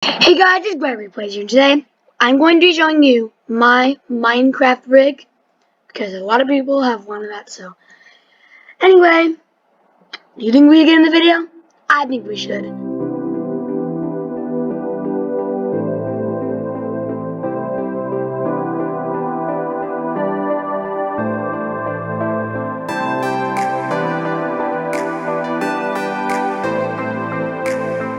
Hey guys, it's Gregory Plays here. Today, I'm going to be showing you my Minecraft rig, because a lot of people have one of that, so. Anyway, do you think we should get in the video? I think we should.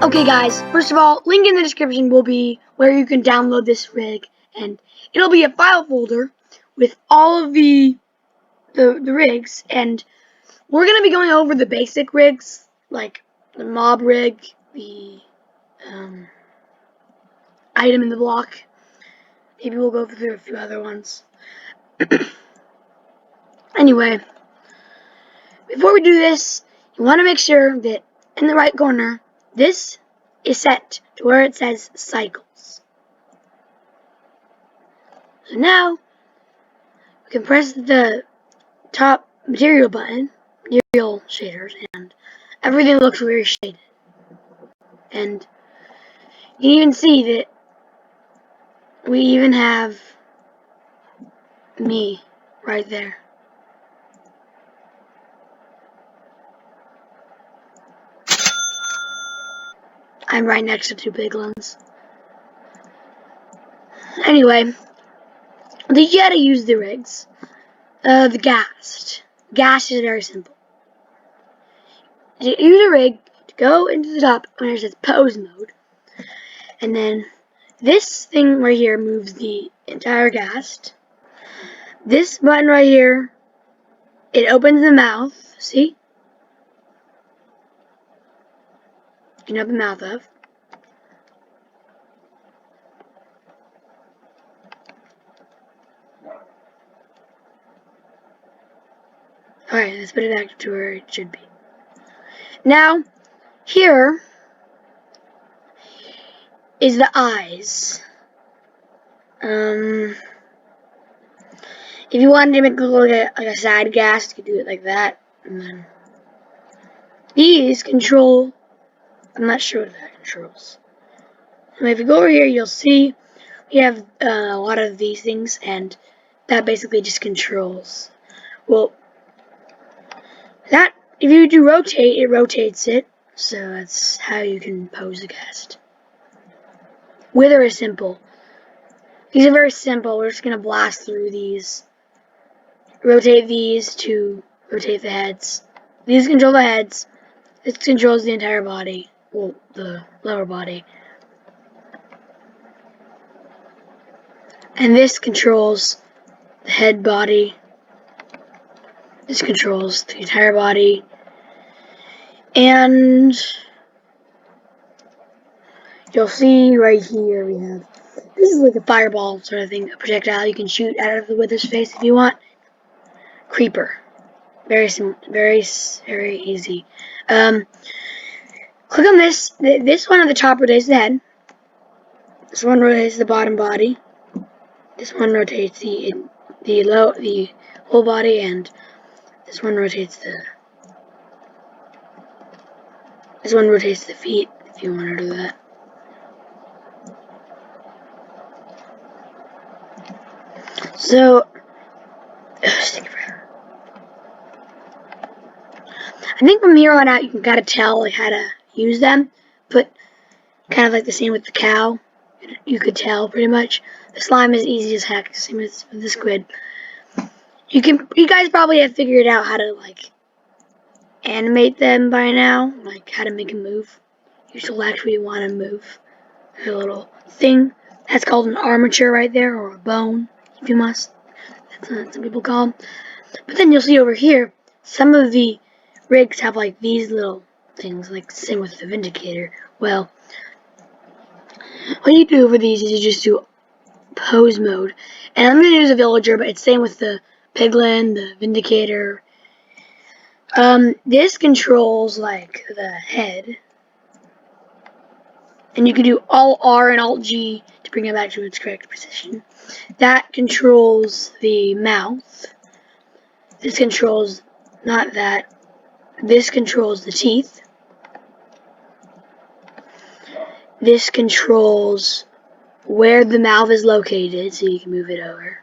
Okay guys, first of all, link in the description will be where you can download this rig, and it'll be a file folder with all of the rigs, and we're going to be going over the basic rigs, like the mob rig, the item in the block. Maybe we'll go through a few other ones. Anyway, before we do this, you want to make sure that in the right corner, this is set to where it says cycles. So now, we can press the top material button, material shaders, and everything looks very shaded. And you can even see that we even have me right there. I'm right next to two piglins. Anyway, you gotta use the rigs. The ghast. Ghast is very simple. You use a rig to go into the top when it says pose mode. And then this thing right here moves the entire ghast. This button right here, it opens the mouth. See? You can open the mouth up. Alright, let's put it back to where it should be. Now, here is the eyes. If you wanted to make it look like a side ghast, you could do it like that. And then these control. I'm not sure what that controls. If you go over here, you'll see we have a lot of these things, and that basically just controls. Well, that if you do rotate, it rotates it. So that's how you can pose a ghast. Wither is simple. These are very simple. We're just gonna blast through these. Rotate these to rotate the heads. These control the heads. This controls the entire body. Well, the lower body. And this controls the head body. This controls the entire body. And you'll see right here we have, this is like a fireball sort of thing, a projectile you can shoot out of the wither's face if you want. Creeper. Very easy. Click on this. This one at the top rotates the head. This one rotates the bottom body. This one rotates the whole body, and this one rotates the feet if you want to do that. So I think from here on out you can kind of tell like how to use them, but kind of like the same with the cow. You could tell pretty much. The slime is easy as heck, same as the squid. You guys probably have figured out how to like animate them by now, like how to make them move. You select where you want to move. There's a little thing that's called an armature right there, or a bone, if you must. That's what some people call them. But then you'll see over here, some of the rigs have like these little things, like same with the Vindicator. Well, what you do for these is you just do pose mode. And I'm going to use a villager, but it's same with the piglin, the Vindicator. This controls like the head. And you can do Alt R and Alt G to bring it back to its correct position. That controls the mouth. This controls not that. This controls the teeth. This controls where the mouth is located, so you can move it over.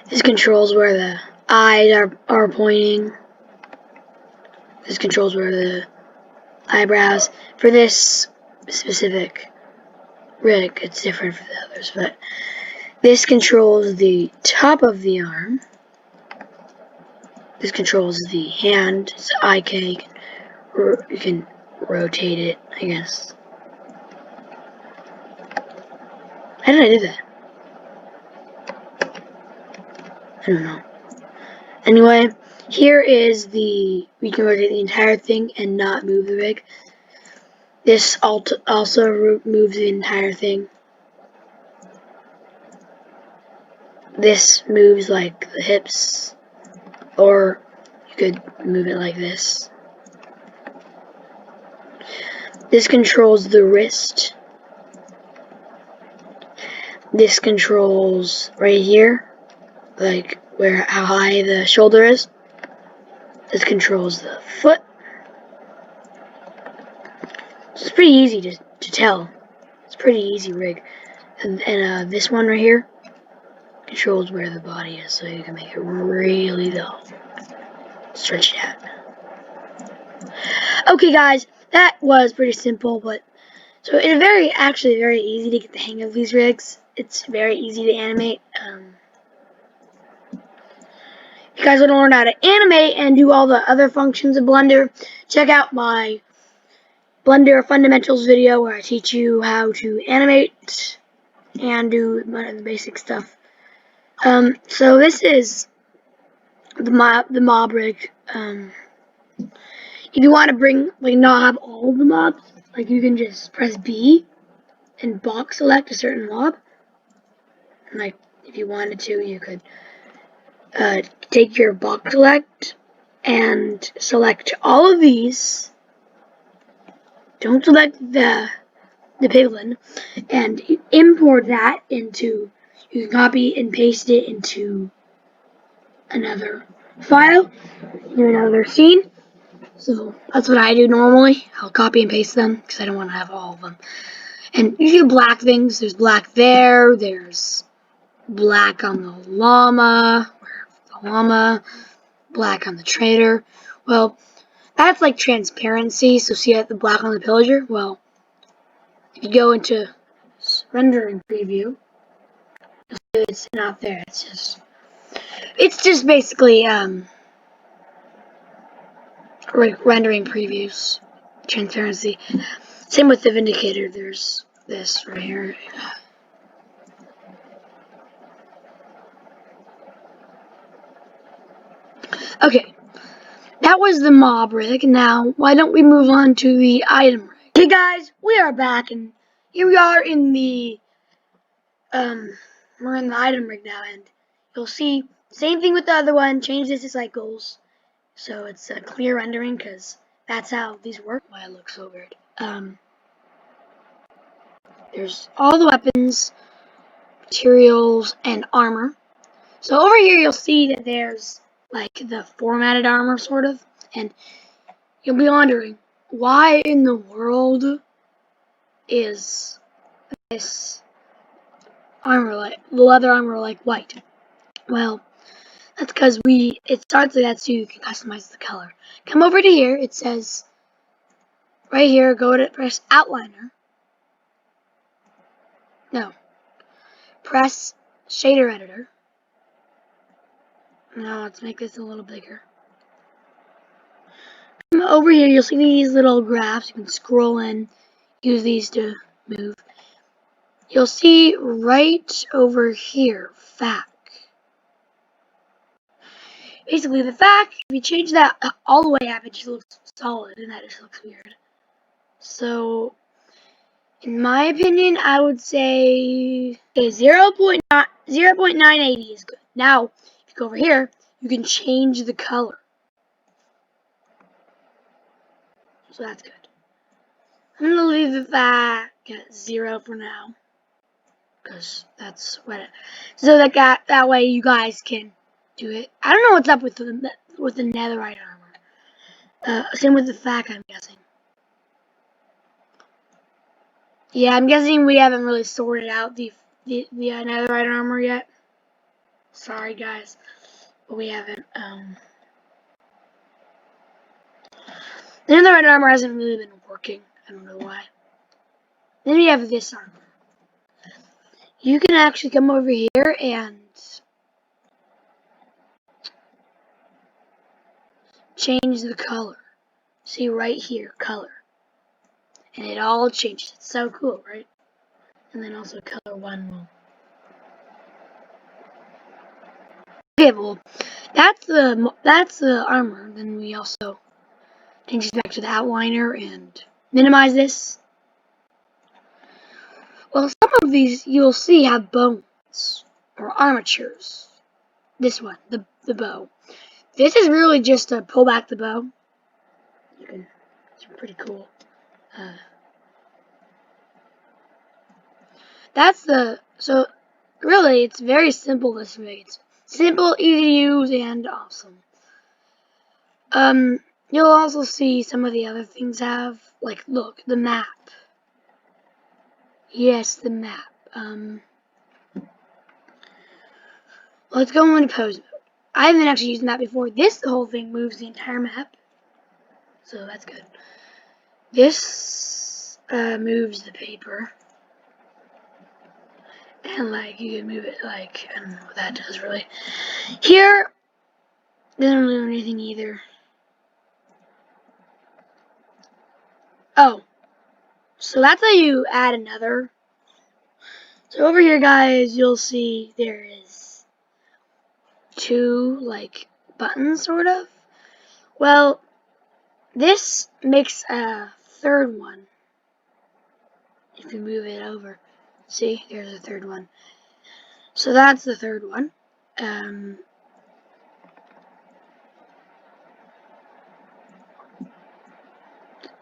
This controls where the eyes are pointing. This controls where the eyebrows. For this specific rig, it's different for the others, but this controls the top of the arm. This controls the hand. It's IK. You can rotate it, I guess. How did I do that? I don't know. Anyway, here is we can rotate the entire thing and not move the rig. This also moves the entire thing. This moves like the hips, or you could move it like this. This controls the wrist. This controls right here, like how high the shoulder is. This controls the foot. It's pretty easy to tell. It's a pretty easy rig. And this one right here controls where the body is, so you can make it really low. Stretch it out. Okay, guys, that was pretty simple, but so it's actually very easy to get the hang of these rigs. It's very easy to animate. If you guys want to learn how to animate and do all the other functions of Blender, check out my Blender Fundamentals video where I teach you how to animate and do the basic stuff. So this is the mob rig. If you want to not have all of the mobs, like you can just press B and box select a certain mob. And like if you wanted to, you could take your box select and select all of these. Don't select the piglin, and import that into. You can copy and paste it into another file, another scene. So that's what I do normally. I'll copy and paste them because I don't want to have all of them. And you do black things. There's black there. There's black on the llama. Black on the trader. Well, that's like transparency. So see the black on the pillager? Well, if you go into rendering preview, it's not there. It's just basically rendering previews, transparency. Same with the Vindicator. There's this right here. Okay, that was the mob rig. Now, why don't we move on to the item rig? Hey guys, we are back, and here we are in the we're in the item rig now, and you'll see same thing with the other one. Change this to cycles, so it's a clear rendering because that's how these work. Why it looks so weird. There's all the weapons, materials, and armor. So over here you'll see that there's like the formatted armor sort of, and you'll be wondering why in the world is this armor like the leather armor like white? Well, that's because it starts like that so you can customize the color. Come over to here, it says right here, go to press outliner. No. Press shader editor. Now let's make this a little bigger. Come over here, you'll see these little graphs. You can scroll in, use these to move. You'll see right over here, FAC. Basically, the FAC, if you change that all the way up, it just looks solid, and that just looks weird. So, in my opinion, I would say 0.980 is good. Now, if you go over here, you can change the color. So that's good. I'm going to leave the FAC at 0 for now. Because that's what so that way you guys can do it. I don't know what's up with the Netherlight Armor. Same with the FAC, I'm guessing. Yeah, I'm guessing we haven't really sorted out the Netherlight Armor yet. Sorry, guys, but we haven't. The Netherlight Armor hasn't really been working. I don't know why. Then we have this armor. You can actually come over here and change the color. See right here, color. And it all changes. It's so cool, right? And then also color 1 will. Okay, well, that's the armor. Then we also change it back to the outliner and minimize this. Well, some of these you'll see have bones or armatures. This one, the bow. This is really just to pull back the bow. It's pretty cool. So really it's very simple this way. It's simple, easy to use, and awesome. You'll also see some of the other things have, like, look, the map. Yes, the map. Let's go into pose mode. I haven't actually used the map before. The whole thing moves the entire map. So that's good. This moves the paper. And, like, you can move it, like, I don't know what that does, really. Here, doesn't really do anything either. Oh, so that's how you add another. So over here, guys, you'll see there is 2, like, buttons, sort of. Well, this makes a 3rd one. If you move it over. See, there's a 3rd one. So that's the 3rd one.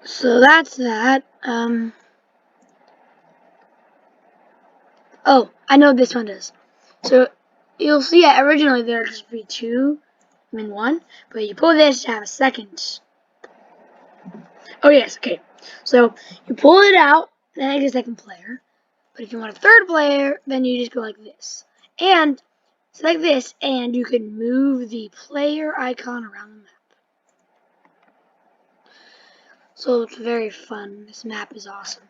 So that's that. Oh, I know this one does. So you'll see originally there just be 2 in 1, but you pull this to have a 2nd. Oh yes, okay. So you pull it out, then it gets a 2nd player. But if you want a 3rd player, then you just go like this. And select this, and you can move the player icon around the map. So it's very fun. This map is awesome.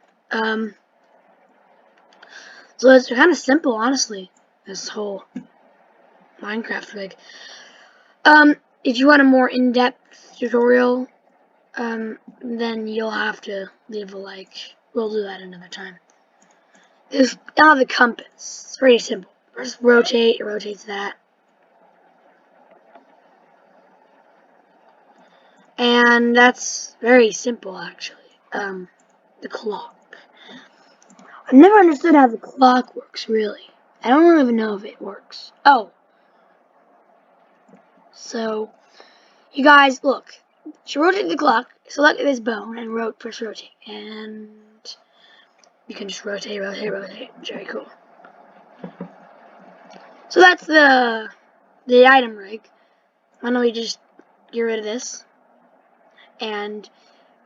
So it's kind of simple, honestly, this whole Minecraft rig. If you want a more in-depth tutorial, then you'll have to leave a like. We'll do that another time. There's now the compass. It's pretty simple. Just rotate, it rotates that. And that's very simple, actually. The clock. I've never understood how the clock works, really. I don't even know if it works. Oh. So, you guys, look. You rotate the clock, select this bone, and press rotate. And you can just rotate, rotate, rotate. Very cool. So that's the item rig. Why don't we just get rid of this? And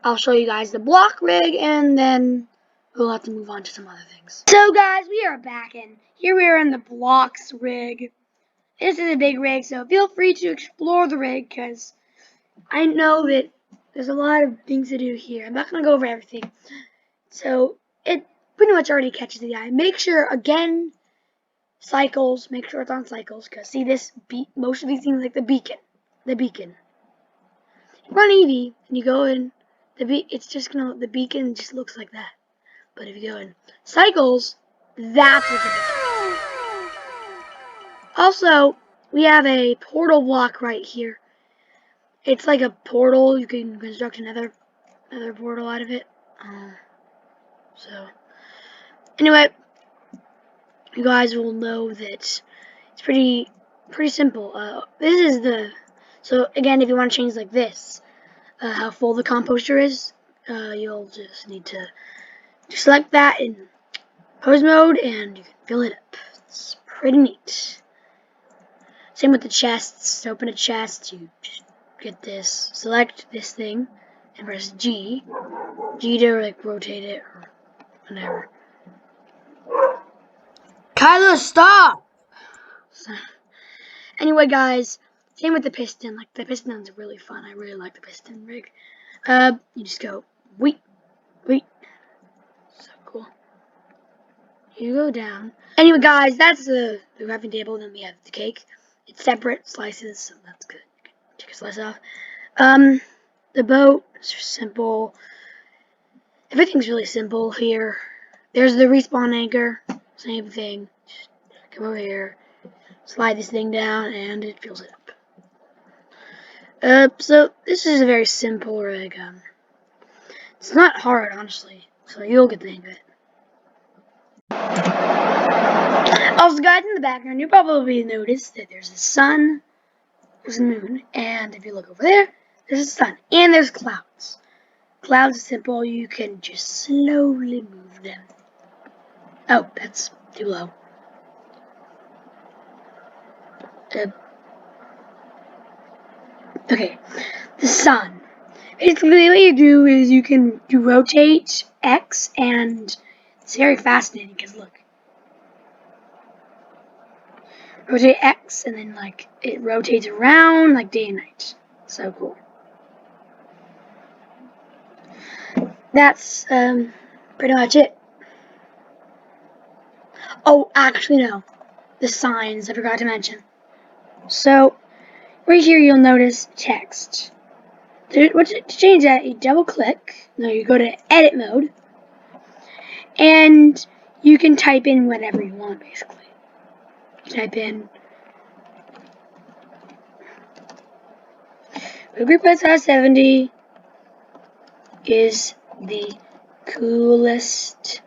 I'll show you guys the block rig, and then we'll have to move on to some other things. So guys, we are back, and here we are in the blocks rig. This is a big rig, so feel free to explore the rig, because I know that there's a lot of things to do here. I'm not going to go over everything. So it pretty much already catches the eye. Make sure, again, cycles, make sure it's on cycles, because see this, most of these things like the beacon. You run Eevee, and you go in, the beacon just looks like that. But if you go in cycles, that's what the beacon is. Also, we have a portal block right here. It's like a portal. You can construct another portal out of it. So, anyway, you guys will know that it's pretty simple. This is so again, if you want to change like this, how full the composter is, you'll just need to select that in pose mode, and you can fill it up. It's pretty neat. Same with the chests. To open a chest, you just get this, select this thing, and press G to like rotate it or whatever. Kyla, stop! So, anyway, guys, same with the piston. Like, the piston's really fun. I really like the piston rig. You just go, wait. So cool. You go down. Anyway, guys, that's the crafting table. Then we have the cake. It's separate slices, so that's good. You can take a slice off. The boat is simple. Everything's really simple here. There's the respawn anchor. Same thing. Just come over here, slide this thing down, and it fills it up. So this is a very simple rig. It's not hard, honestly. So you'll get the hang of it. Also, guys, in the background, you'll probably notice that there's a sun, there's a moon, and if you look over there, there's a sun, and there's clouds. Clouds are simple. You can just slowly move them. Oh, that's too low. Okay, the sun. Basically, what you do is you rotate X, and it's very fascinating because look, rotate X, and then like it rotates around like day and night. So cool. That's pretty much it. Oh, actually no, the signs I forgot to mention. So right here you'll notice text. To change that, you double click. No, you go to edit mode, and you can type in whatever you want, basically. You type in Rigpack 70 is the coolest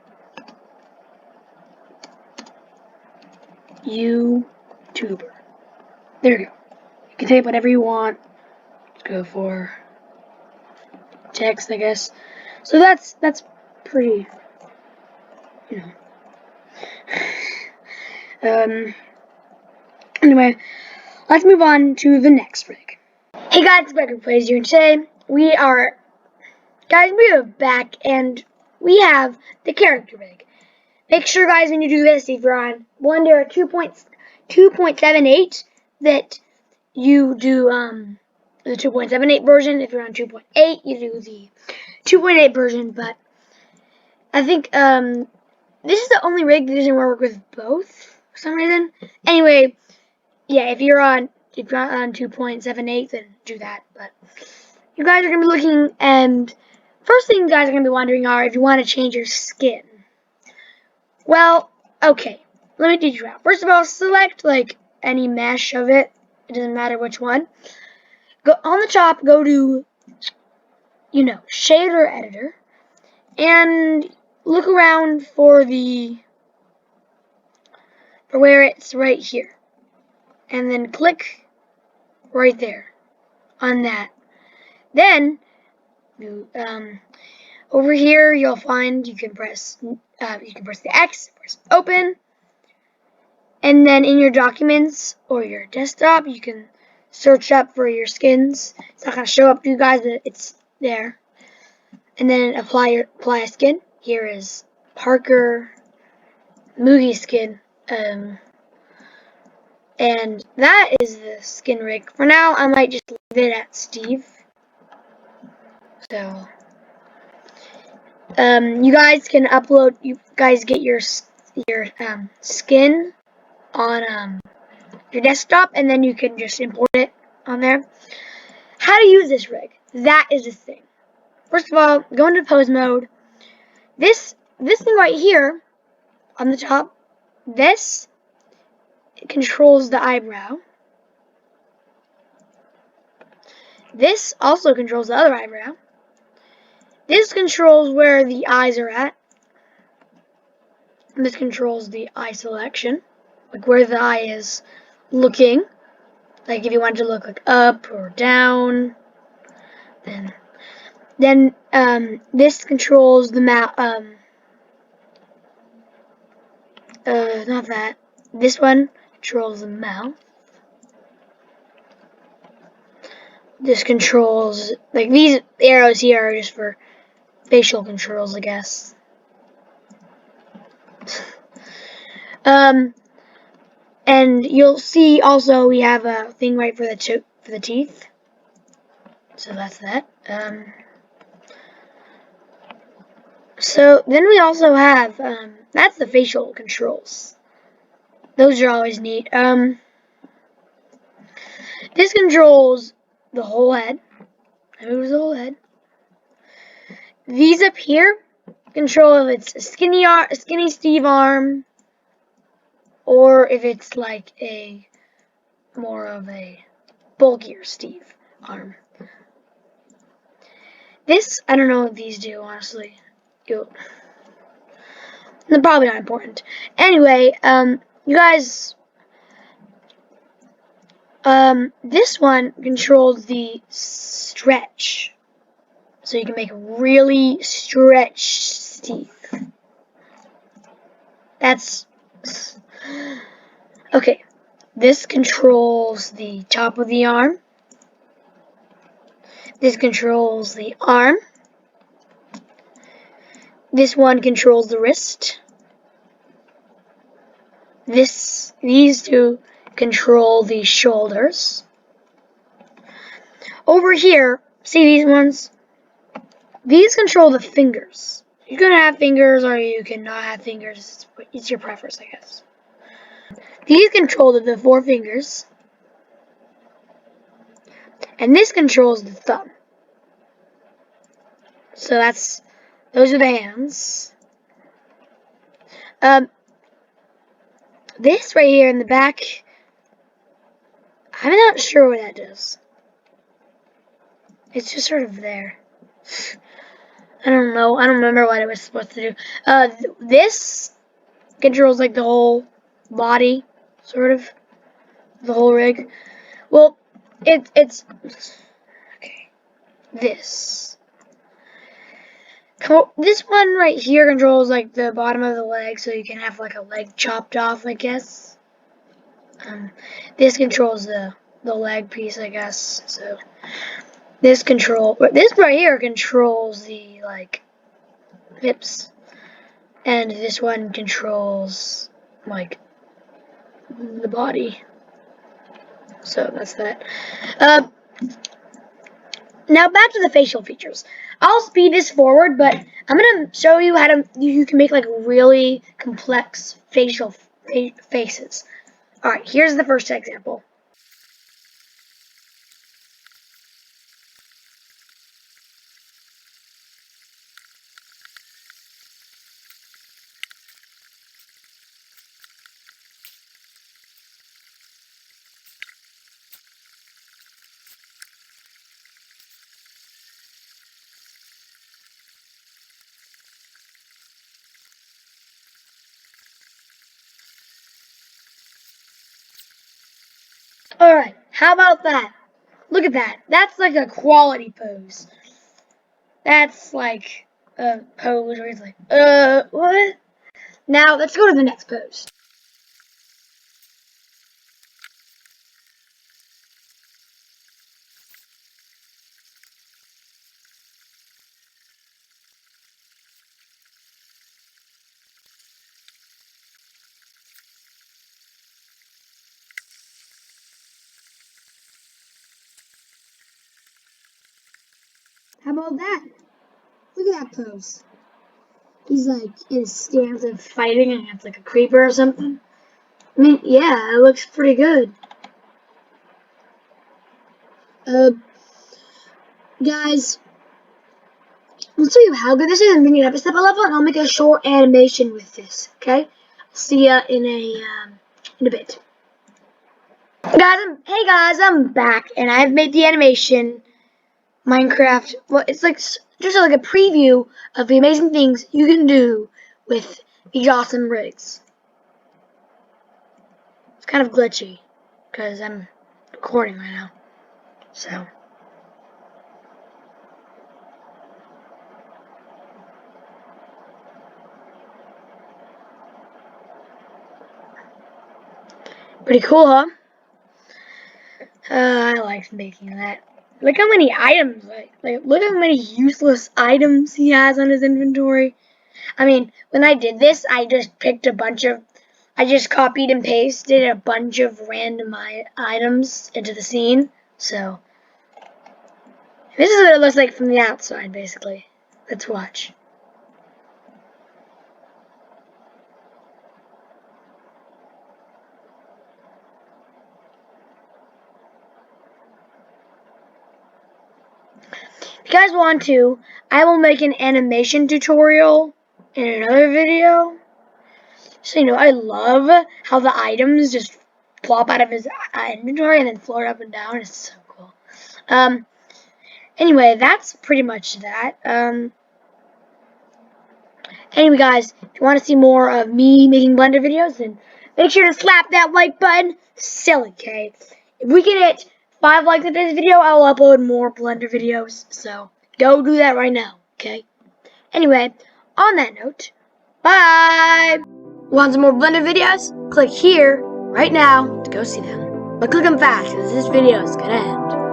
YouTuber. There you go. You can type whatever you want. Let's go for text, I guess. So that's pretty, you know. Anyway, let's move on to the next rig. Hey guys, it's Becker Plays here, and today we are back, and we have the character rig. Make sure, guys, when you do this, if you're on Blender 2.78, that you do the 2.78 version. If you're on 2.8, you do the 2.8 version. But I think this is the only rig that doesn't work with both for some reason. Anyway, yeah, if you're on 2.78, then do that. But you guys are gonna be looking, and first thing you guys are gonna be wondering are if you want to change your skin. Well, okay, let me teach you how. First of all, select like any mesh of it. It doesn't matter which one. Go on the top, go to, shader editor, and look around for where it's right here, and then click right there on that. Then over here you'll find you can press the X, press open. And then in your documents or your desktop, you can search up for your skins. It's not going to show up to you guys, but it's there. And then apply a skin. Here is Parker Moogie skin. And that is the skin rig. For now, I might just leave it at Steve. So, you guys can upload. You guys get your skin on your desktop, and then you can just import it on there. How to use this rig? That is the thing. First of all, go into pose mode. This thing right here on the top, this controls the eyebrow. This also controls the other eyebrow. This controls where the eyes are at. And this controls the eye selection, like where the eye is looking. Like if you want to look like up or down, then this controls the mouth. Not that. This one controls the mouth. This controls, like these arrows here are just for facial controls, I guess. And you'll see also we have a thing right for the teeth. So that's that. So then we also have that's the facial controls. Those are always neat. This controls the whole head. It moves the whole head. These up here control if it's a skinny Steve arm, or if it's like a more of a bulkier Steve arm. This, I don't know what these do, honestly. They're probably not important. Anyway, you guys, this one controls the stretch. So you can make really stretched teeth. That's, okay. This controls the top of the arm. This controls the arm. This one controls the wrist. These two control the shoulders. Over here, see these ones? These control the fingers. You can have fingers or you cannot have fingers. It's your preference, I guess. These control the 4 fingers. And this controls the thumb. So those are the hands. This right here in the back, I'm not sure what that does. It's just sort of there. I don't know. I don't remember what it was supposed to do. This controls like the whole body, sort of. The whole rig. Well, it's okay. This one right here controls like the bottom of the leg, so you can have like a leg chopped off, I guess. This controls the leg piece, I guess. So this right here controls the like hips, and this one controls like the body. So that's that. Now back to the facial features. I'll speed this forward, but I'm gonna show you how you can make like really complex facial faces. All right, here's the first example. All right, how about that? Look at that. That's like a quality pose. That's like a pose where it's like, what? Now let's go to the next pose. How about that? Look at that pose. He's like in his stance of fighting and it's like a creeper or something. I mean, yeah, it looks pretty good. Guys, let's show you how good this is. I'm bringing it up a step a level and I'll make a short animation with this, okay? See ya in a bit. Hey guys, I'm back and I've made the animation Minecraft. Well, it's like just like a preview of the amazing things you can do with these awesome rigs. It's kind of glitchy because I'm recording right now. So pretty cool, huh? I like making that. Look how many items, like look how many useless items he has on his inventory. I mean, when I did this, I just I just copied and pasted a bunch of random items into the scene. So, this is what it looks like from the outside, basically. Let's watch. If you guys want to, I will make an animation tutorial in another video. So, I love how the items just plop out of his inventory and then float up and down. It's so cool. Anyway, that's pretty much that. Anyway, guys, if you want to see more of me making Blender videos, then make sure to slap that like button. Silly, okay? If we can hit 5 likes on this video, I will upload more Blender videos. So, go do that right now, okay? Anyway, on that note, bye! Want some more Blender videos? Click here, right now, to go see them. But click them fast, because this video is gonna end.